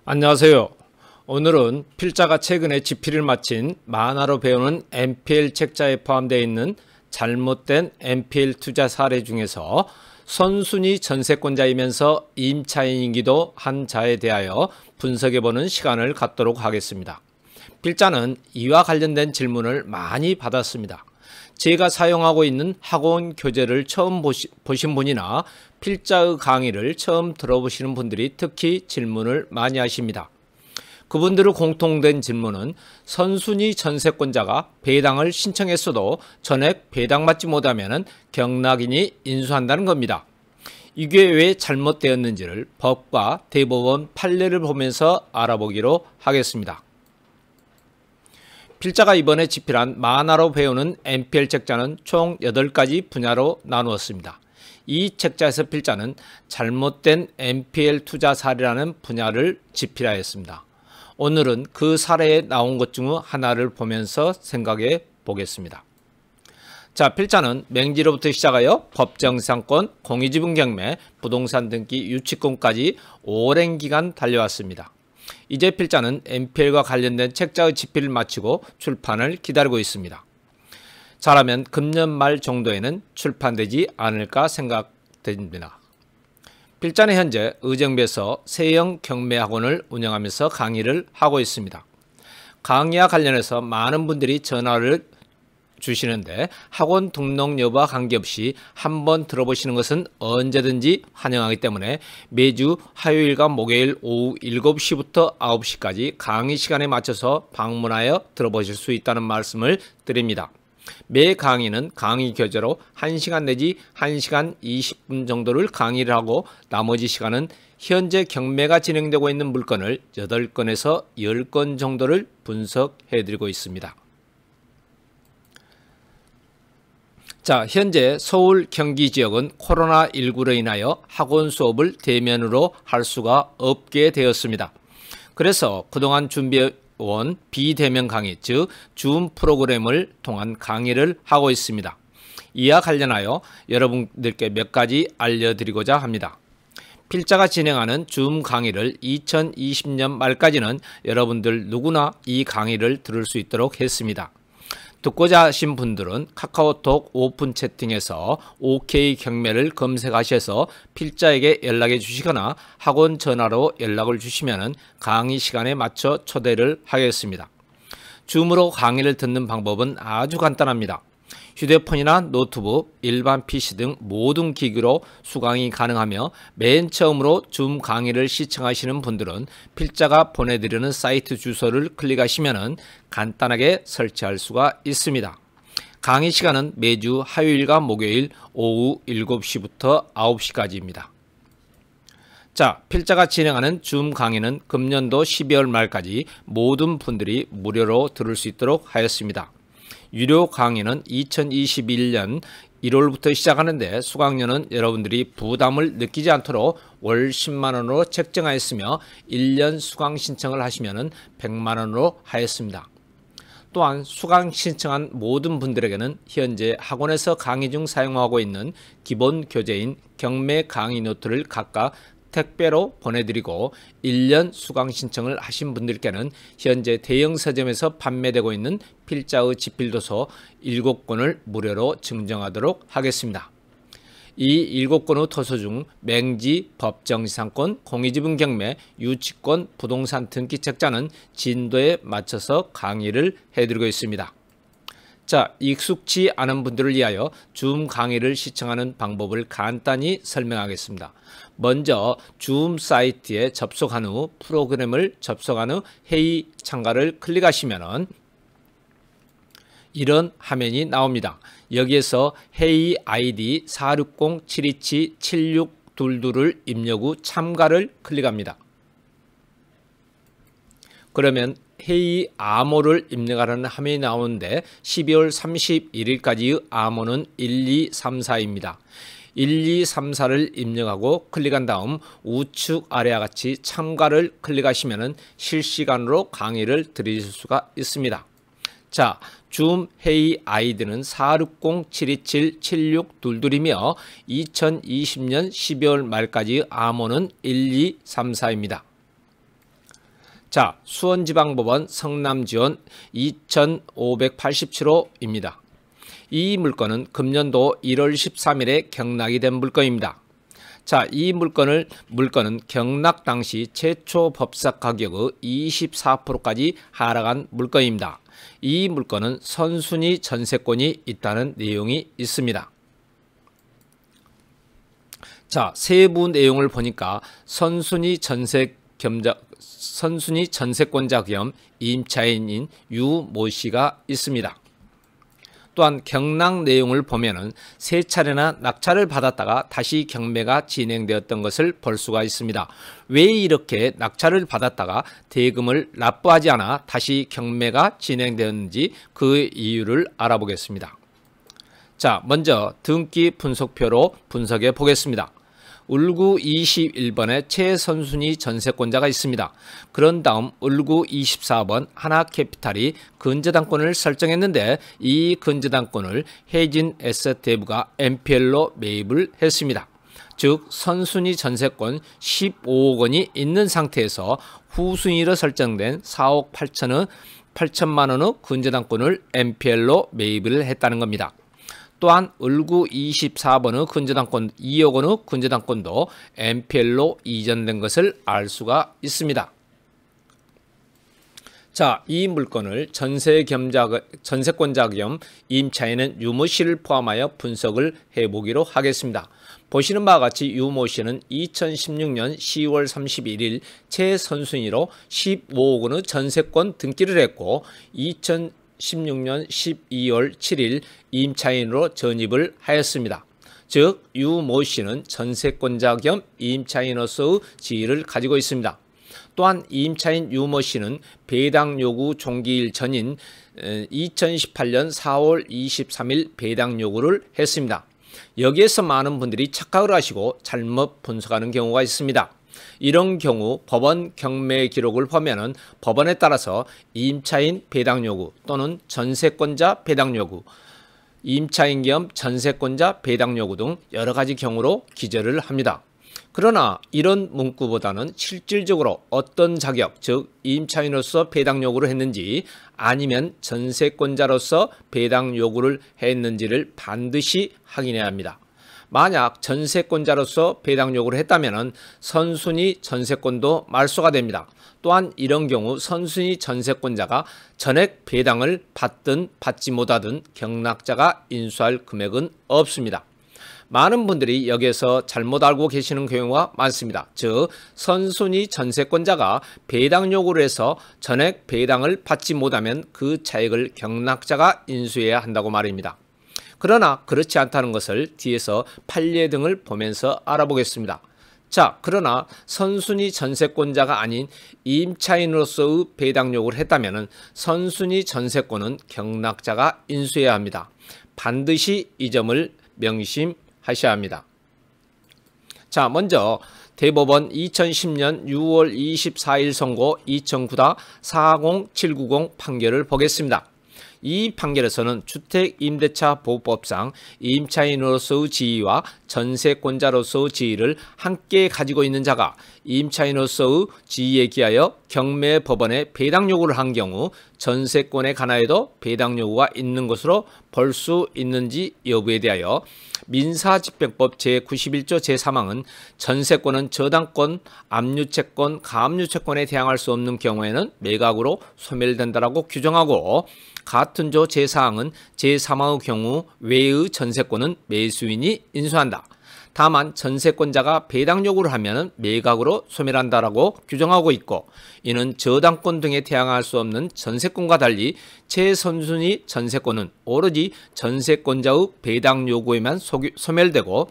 안녕하세요. 오늘은 필자가 최근에 집필을 마친 만화로 배우는 NPL 책자에 포함되어 있는 잘못된 NPL 투자 사례 중에서 선순위 전세권자이면서 임차인이기도 한 자에 대하여 분석해보는 시간을 갖도록 하겠습니다. 필자는 이와 관련된 질문을 많이 받았습니다. 제가 사용하고 있는 학원 교재를 처음 보신 분이나 필자의 강의를 처음 들어보시는 분들이 특히 질문을 많이 하십니다. 그분들의 공통된 질문은 선순위 전세권자가 배당을 신청했어도 전액 배당받지 못하면 경락인이 인수한다는 겁니다. 이게 왜 잘못되었는지를 법과 대법원 판례를 보면서 알아보기로 하겠습니다. 필자가 이번에 집필한 만화로 배우는 NPL 책자는 총 8가지 분야로 나누었습니다. 이 책자에서 필자는 잘못된 NPL 투자 사례라는 분야를 집필하였습니다. 오늘은 그 사례에 나온 것 중 하나를 보면서 생각해 보겠습니다. 자, 필자는 맹지로부터 시작하여 법정상권, 공유지분 경매, 부동산 등기, 유치권까지 오랜 기간 달려왔습니다. 이제 필자는 NPL과 관련된 책자의 집필을 마치고 출판을 기다리고 있습니다. 잘하면 금년 말 정도에는 출판되지 않을까 생각됩니다. 필자는 현재 의정부에서 세형 경매학원을 운영하면서 강의를 하고 있습니다. 강의와 관련해서 많은 분들이 전화를 주시는데 학원 등록 여부와 관계없이 한번 들어보시는 것은 언제든지 환영하기 때문에 매주 화요일과 목요일 오후 7시부터 9시까지 강의 시간에 맞춰서 방문하여 들어보실 수 있다는 말씀을 드립니다. 매 강의는 강의 교재로 1시간 내지 1시간 20분 정도를 강의를 하고 나머지 시간은 현재 경매가 진행되고 있는 물건을 8건에서 10건 정도를 분석해 드리고 있습니다. 자, 현재 서울 경기 지역은 코로나19로 인하여 학원 수업을 대면으로 할 수가 없게 되었습니다. 그래서 그동안 준비해온 비대면 강의, 즉 줌 프로그램을 통한 강의를 하고 있습니다. 이와 관련하여 여러분들께 몇 가지 알려드리고자 합니다. 필자가 진행하는 줌 강의를 2020년 말까지는 여러분들 누구나 이 강의를 들을 수 있도록 했습니다. 듣고자 하신 분들은 카카오톡 오픈 채팅에서 OK 경매를 검색하셔서 필자에게 연락해 주시거나 학원 전화로 연락을 주시면 강의 시간에 맞춰 초대를 하겠습니다. 줌으로 강의를 듣는 방법은 아주 간단합니다. 휴대폰이나 노트북, 일반 PC 등 모든 기기로 수강이 가능하며 맨 처음으로 줌 강의를 시청하시는 분들은 필자가 보내드리는 사이트 주소를 클릭하시면 간단하게 설치할 수가 있습니다. 강의 시간은 매주 화요일과 목요일 오후 7시부터 9시까지입니다. 자, 필자가 진행하는 줌 강의는 금년도 12월 말까지 모든 분들이 무료로 들을 수 있도록 하였습니다. 유료 강의는 2021년 1월부터 시작하는데 수강료는 여러분들이 부담을 느끼지 않도록 월 10만원으로 책정하였으며 1년 수강 신청을 하시면 100만원으로 하였습니다. 또한 수강 신청한 모든 분들에게는 현재 학원에서 강의 중 사용하고 있는 기본 교재인 경매 강의 노트를 각각 택배로 보내드리고 1년 수강 신청을 하신 분들께는 현재 대형 서점에서 판매되고 있는 필자의 집필도서 7권을 무료로 증정하도록 하겠습니다. 이 7권의 도서 중 맹지, 법정지상권, 공유지분 경매, 유치권, 부동산 등기 책자는 진도에 맞춰서 강의를 해드리고 있습니다. 자, 익숙치 않은 분들을 위하여 줌 강의를 시청하는 방법을 간단히 설명하겠습니다. 먼저 줌 사이트에 접속한 후 프로그램을 접속한 후 회의 참가를 클릭하시면 이런 화면이 나옵니다. 여기에서 회의 아이디 460-727-7622를 입력 후 참가를 클릭합니다. 그러면 회의 암호를 입력하라는 화면이 나오는데 12월 31일까지의 암호는 1234입니다. 1234를 입력하고 클릭한 다음 우측 아래와 같이 참가를 클릭하시면 실시간으로 강의를 들으실 수가 있습니다. 자, 줌 회의 아이디는 460-727-7622이며 2020년 12월 말까지 암호는 1234입니다. 자, 수원지방법원 성남지원 2587호입니다. 이 물건은 금년도 1월 13일에 경락이 된 물건입니다. 자, 이 물건은 경락 당시 최초 법삭 가격의 24%까지 하락한 물건입니다. 이 물건은 선순위 전세권이 있다는 내용이 있습니다. 자, 세부 내용을 보니까 선순위 전세권자 겸 임차인인 유 모 씨가 있습니다. 또한 경락 내용을 보면은 세 차례나 낙찰을 받았다가 다시 경매가 진행되었던 것을 볼 수가 있습니다. 왜 이렇게 낙찰을 받았다가 대금을 납부하지 않아 다시 경매가 진행되었는지 그 이유를 알아보겠습니다. 자, 먼저 등기 분석표로 분석해 보겠습니다. 울구 21번에 최선순위 전세권자가 있습니다. 그런 다음 울구 24번 하나캐피탈이 근저당권을 설정했는데 이 근저당권을 해진에셋대부가 NPL로 매입을 했습니다. 즉 선순위 전세권 15억 원이 있는 상태에서 후순위로 설정된 4억 8천만 원의 근저당권을 NPL로 매입을 했다는 겁니다. 또한 울구 24번의 근저당권 2억 원의 근저당권도 NPL로 이전된 것을 알 수가 있습니다. 자, 이 물건을 전세권자 겸 임차인은 유모 씨를 포함하여 분석을 해보기로 하겠습니다. 보시는 바와 같이 유모 씨는 2016년 10월 31일 최선순위로 15억 원의 전세권 등기를 했고 2016년 12월 7일 임차인으로 전입을 하였습니다. 즉 유 모 씨는 전세권자 겸 임차인으로서의 지위를 가지고 있습니다. 또한 임차인 유 모 씨는 배당 요구 종기일 전인 2018년 4월 23일 배당 요구를 했습니다. 여기에서 많은 분들이 착각을 하시고 잘못 분석하는 경우가 있습니다. 이런 경우 법원 경매 기록을 보면은 법원에 따라서 임차인 배당 요구 또는 전세권자 배당 요구, 임차인 겸 전세권자 배당 요구 등 여러 가지 경우로 기재를 합니다. 그러나 이런 문구보다는 실질적으로 어떤 자격, 즉 임차인으로서 배당 요구를 했는지 아니면 전세권자로서 배당 요구를 했는지를 반드시 확인해야 합니다. 만약 전세권자로서 배당 요구를 했다면 선순위 전세권도 말소가 됩니다. 또한 이런 경우 선순위 전세권자가 전액 배당을 받든 받지 못하든 경락자가 인수할 금액은 없습니다. 많은 분들이 여기에서 잘못 알고 계시는 경우가 많습니다. 즉 선순위 전세권자가 배당 요구를 해서 전액 배당을 받지 못하면 그 차액을 경락자가 인수해야 한다고 말입니다. 그러나 그렇지 않다는 것을 뒤에서 판례 등을 보면서 알아보겠습니다. 자, 그러나 선순위 전세권자가 아닌 임차인으로서의 배당 요구를 했다면 선순위 전세권은 경락자가 인수해야 합니다. 반드시 이 점을 명심하셔야 합니다. 자, 먼저 대법원 2010년 6월 24일 선고 2009-40790 판결을 보겠습니다. 이 판결에서는 주택임대차 보호법상 임차인으로서의 지위와 전세권자로서의 지위를 함께 가지고 있는 자가 임차인으로서의 지위에 기하여 경매법원에 배당 요구를 한 경우 전세권에 관하여도 배당 요구가 있는 것으로 볼 수 있는지 여부에 대하여 민사집행법 제91조 제3항은 전세권은 저당권, 압류채권, 가압류채권에 대항할 수 없는 경우에는 매각으로 소멸된다라고 규정하고 같은 조 제4항은 제3항의 경우 외의 전세권은 매수인이 인수한다. 다만 전세권자가 배당 요구를 하면 매각으로 소멸한다라고 규정하고 있고 이는 저당권 등에 대항할 수 없는 전세권과 달리 최선순위 전세권은 오로지 전세권자의 배당 요구에만 소멸되고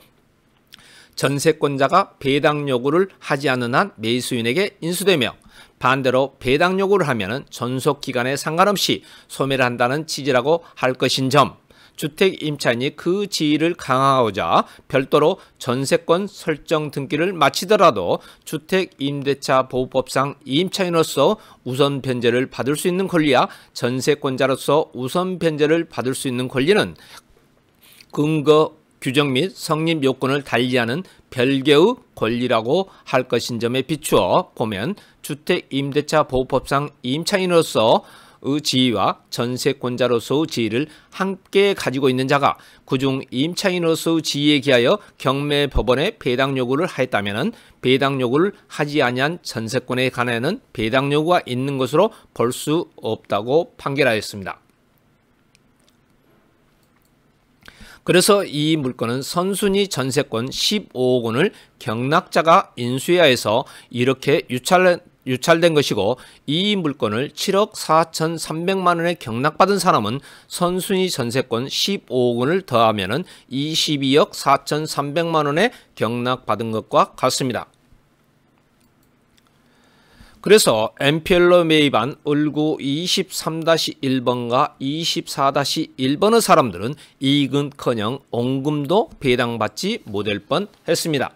전세권자가 배당 요구를 하지 않는 한 매수인에게 인수되며 반대로 배당 요구를 하면 존속기간에 상관없이 소멸한다는 취지라고 할 것인 점, 주택임차인이 그 지위를 강화하고자 별도로 전세권 설정 등기를 마치더라도 주택임대차 보호법상 임차인으로서 우선 변제를 받을 수 있는 권리와 전세권자로서 우선 변제를 받을 수 있는 권리는 근거 규정 및 성립 요건을 달리하는 별개의 권리라고 할 것인 점에 비추어 보면 주택임대차보호법상 임차인으로서 의 지위와 전세권자로서의 지위를 함께 가지고 있는 자가 그중 임차인으로서의 지위에 기하여 경매법원에 배당 요구를 하였다면 배당 요구를 하지 아니한 전세권에 관하여는 배당 요구가 있는 것으로 볼 수 없다고 판결하였습니다. 그래서 이 물건은 선순위 전세권 15억 원을 경락자가 인수해야 이렇게 유찰된 것이고, 이 물건을 7억 4,300만 원에 경락받은 사람은 선순위 전세권 15억 원을 더하면 22억 4,300만 원에 경락받은 것과 같습니다. 그래서 엠피엘로 매입한 을구 23-1번과 24-1번의 사람들은 이익은커녕 원금도 배당받지 못할 뻔했습니다.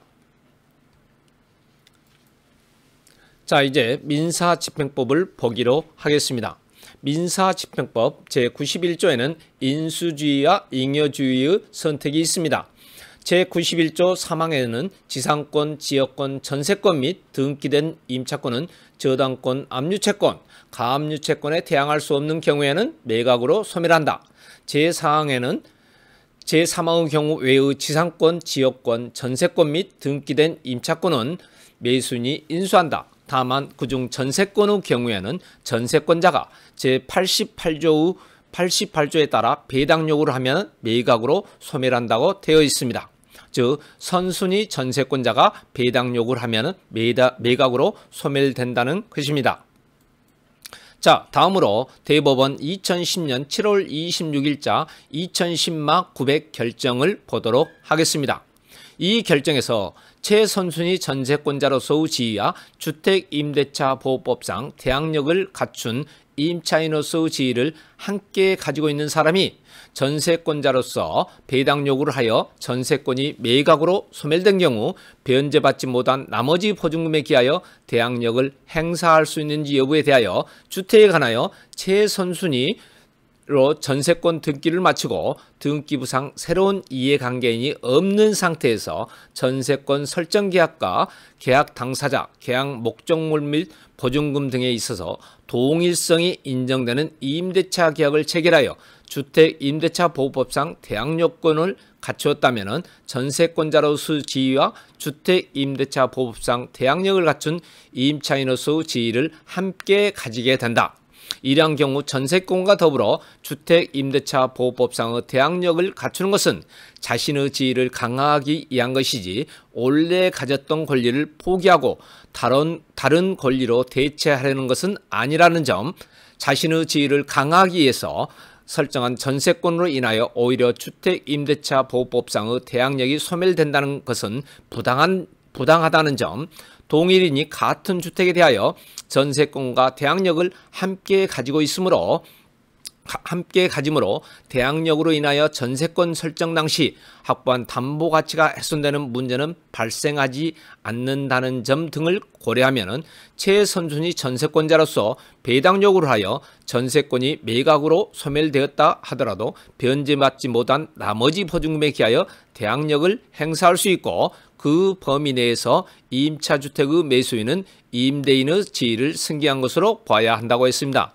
자, 이제 민사집행법을 보기로 하겠습니다. 민사집행법 제91조에는 인수주의와 잉여주의의 선택이 있습니다. 제91조 3항에는 지상권, 지역권, 전세권 및 등기된 임차권은 저당권, 압류채권, 가압류채권에 대항할 수 없는 경우에는 매각으로 소멸한다. 제4항에는 제3항의 경우 외의 지상권, 지역권, 전세권 및 등기된 임차권은 매수인이 인수한다. 다만 그중 전세권의 경우에는 전세권자가 제88조에 따라 배당 요구를 하면 매각으로 소멸한다고 되어 있습니다. 즉 선순위 전세권자가 배당 요구를 하면 매각으로 소멸된다는 것입니다. 자, 다음으로 대법원 2010년 7월 26일자 2010마 900 결정을 보도록 하겠습니다. 이 결정에서 최선순위 전세권자로서의 지위와 주택임대차보호법상 대항력을 갖춘 임차인으로서의 지위를 함께 가지고 있는 사람이 전세권자로서 배당 요구를 하여 전세권이 매각으로 소멸된 경우 변제받지 못한 나머지 보증금에 기하여 대항력을 행사할 수 있는지 여부에 대하여 주택에 관하여 최선순위 로 전세권 등기를 마치고 등기부상 새로운 이해관계인이 없는 상태에서 전세권 설정 계약과 계약 당사자, 계약 목적물 및 보증금 등에 있어서 동일성이 인정되는 임대차 계약을 체결하여 주택임대차보호법상 대항력권을 갖추었다면 전세권자로서의 지위와 주택임대차보호법상 대항력을 갖춘 임차인으로서의 지위를 함께 가지게 된다. 이러한 경우 전세권과 더불어 주택임대차보호법상의 대항력을 갖추는 것은 자신의 지위를 강화하기 위한 것이지 원래 가졌던 권리를 포기하고 다른 권리로 대체하려는 것은 아니라는 점, 자신의 지위를 강화하기 위해서 설정한 전세권으로 인하여 오히려 주택임대차보호법상의 대항력이 소멸된다는 것은 부당하다는 점, 동일인이 같은 주택에 대하여 전세권과 대항력을 함께 가지므로 대항력으로 인하여 전세권 설정 당시 확보한 담보 가치가 훼손되는 문제는 발생하지 않는다는 점 등을 고려하면 최선순위 전세권자로서 배당 요구를 하여 전세권이 매각으로 소멸되었다 하더라도 변제받지 못한 나머지 보증금에 기하여 대항력을 행사할 수 있고, 그 범위 내에서 임차주택의 매수인은 임대인의 지위를 승계한 것으로 봐야 한다고 했습니다.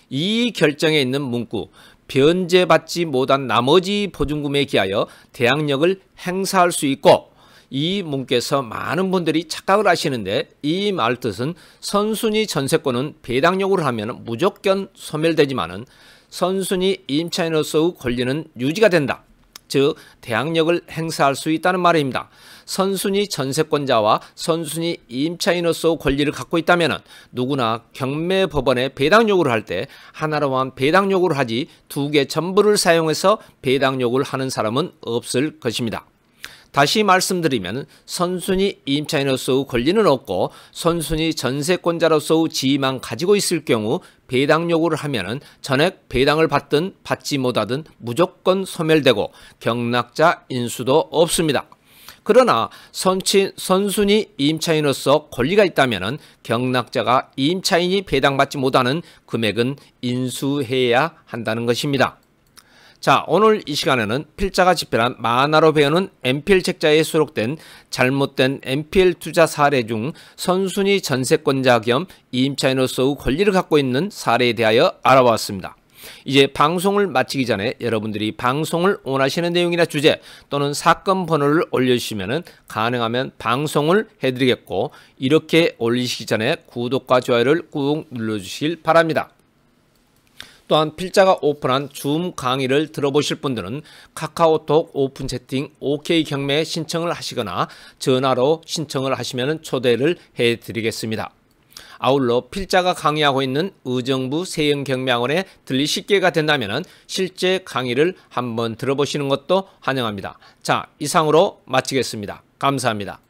이 결정에 있는 문구 변제받지 못한 나머지 보증금에 기하여 대항력을 행사할 수 있고, 이 문구에서 많은 분들이 착각을 하시는데, 이 말 뜻은 선순위 전세권은 배당 요구를 하면 무조건 소멸되지만은 선순위 임차인으로서의 권리는 유지가 된다. 즉 대항력을 행사할 수 있다는 말입니다. 선순위 전세권자와 선순위 임차인으로서 권리를 갖고 있다면 누구나 경매법원에 배당 요구를 할 때 하나로만 배당 요구를 하지 두 개 전부를 사용해서 배당 요구를 하는 사람은 없을 것입니다. 다시 말씀드리면 선순위 임차인으로서의 권리는 없고 선순위 전세권자로서의 지위만 가지고 있을 경우 배당 요구를 하면 전액 배당을 받든 받지 못하든 무조건 소멸되고 경락자 인수도 없습니다. 그러나 선순위 임차인으로서 권리가 있다면 경락자가 임차인이 배당받지 못하는 금액은 인수해야 한다는 것입니다. 자, 오늘 이 시간에는 필자가 집필한 만화로 배우는 MPL 책자에 수록된 잘못된 MPL 투자 사례 중 선순위 전세권자 겸 임차인으로서의 권리를 갖고 있는 사례에 대하여 알아보았습니다. 이제 방송을 마치기 전에 여러분들이 방송을 원하시는 내용이나 주제 또는 사건 번호를 올려주시면 가능하면 방송을 해드리겠고, 이렇게 올리시기 전에 구독과 좋아요를 꾹 눌러주시길 바랍니다. 또한 필자가 오픈한 줌 강의를 들어보실 분들은 카카오톡 오픈 채팅 OK 경매에 신청을 하시거나 전화로 신청을 하시면 초대를 해드리겠습니다. 아울러 필자가 강의하고 있는 의정부 세영경매학원에 들리실 기회가 된다면 실제 강의를 한번 들어보시는 것도 환영합니다. 자, 이상으로 마치겠습니다. 감사합니다.